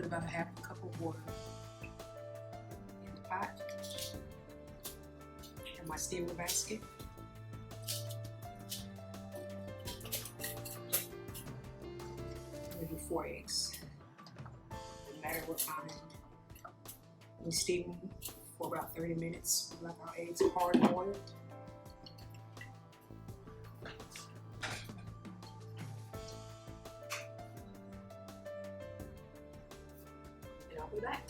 about a half a cup of water in the pot. And my steamer basket. I'm gonna do 4 eggs. No matter what kind. We steam them for about 30 minutes. We like our eggs hard and boiled. And I'll be back.